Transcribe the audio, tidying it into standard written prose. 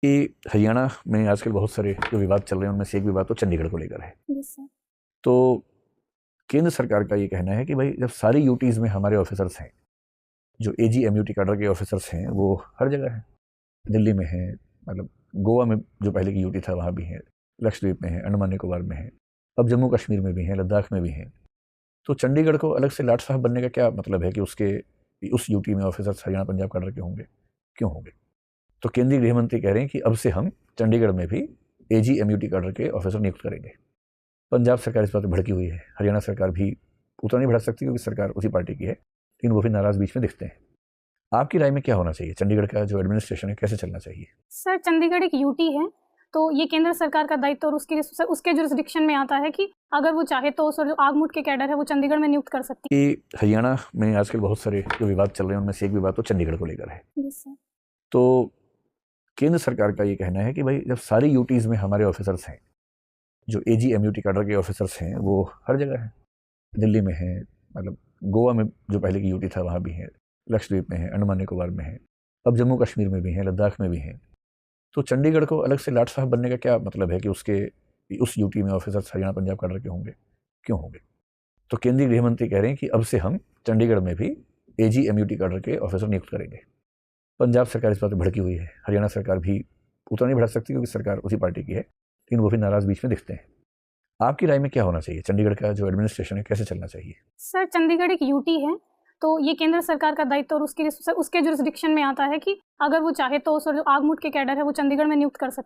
कि हरियाणा में आजकल बहुत सारे जो विवाद चल रहे हैं उनमें से एक विवाद तो चंडीगढ़ को लेकर है। तो केंद्र सरकार का ये कहना है कि भाई जब सारी यूटीज़ में हमारे ऑफिसर्स हैं, जो एजी एमयूटी कैडर के ऑफिसर्स हैं वो हर जगह हैं, दिल्ली में हैं, मतलब गोवा में जो पहले की यूटी था वहाँ भी हैं, लक्षद्वीप में है, अंडमान निकोबार में है, अब जम्मू कश्मीर में भी हैं, लद्दाख में भी हैं। तो चंडीगढ़ को अलग से लाट साहब बनने का क्या मतलब है कि उस यूटी में ऑफिसर्स हरियाणा पंजाब कैडर के होंगे? क्यों होंगे? तो केंद्रीय गृह मंत्री कह रहे हैं कि अब से हम चंडीगढ़ में भी एजी एमयूटी कैडर के ऑफिसर नियुक्त करेंगे। पंजाब सरकार इस बात पर भड़की हुई है, हरियाणा सरकार भी उतना नहीं भड़क सकती क्योंकि सरकार उसी पार्टी की है, लेकिन वो भी नाराज बीच में दिखते हैं। आपकी राय में क्या होना चाहिए? चंडीगढ़ का जो एडमिनिस्ट्रेशन है कैसे चलना चाहिए? सर, चंडीगढ़ एक यूटी है, तो ये केंद्र सरकार का दायित्व और उसके जुरिस्डिक्शन में आता है कि अगर वो चाहे तो जो आगमुट के कैडर है वो चंडीगढ़ में नियुक्त कर सकती है। कि हरियाणा में आजकल बहुत सारे जो विवाद चल रहे हैं उनमें से एक विवाद तो चंडीगढ़ को लेकर है। सर। तो केंद्र सरकार का ये कहना है कि भाई जब सारी यूटीज़ में हमारे ऑफिसर्स हैं, जो एजी एमयूटी कैडर के ऑफिसर्स हैं वो हर जगह हैं, दिल्ली में है, मतलब गोवा में जो पहले की यूटी था वहाँ भी हैं, लक्षद्वीप में है, अंडमान निकोबार में है, अब जम्मू कश्मीर में भी हैं, लद्दाख में भी हैं। तो चंडीगढ़ को अलग से लाट साहब बनने का क्या मतलब है कि उस यूटी में ऑफिसर्स हरियाणा पंजाब कैडर के होंगे? क्यों होंगे? तो केंद्रीय गृह मंत्री कह रहे हैं कि अब से हम चंडीगढ़ में भी एजी एमयूटी कैडर के ऑफिसर नियुक्त करेंगे। पंजाब सरकार इस बात पर भड़की हुई है, हरियाणा सरकार भी उतना नहीं भड़क सकती क्योंकि सरकार उसी पार्टी की है, लेकिन वो भी नाराज बीच में दिखते हैं। आपकी राय में क्या होना चाहिए? चंडीगढ़ का जो एडमिनिस्ट्रेशन है कैसे चलना चाहिए? सर, चंडीगढ़ एक यूटी है, तो ये केंद्र सरकार का दायित्व और उसके जुरिस्डिक्शन में आता है कि अगर वो चाहे तो जो आगमुट के कैडर है वो चंडीगढ़ में नियुक्त कर सकती है।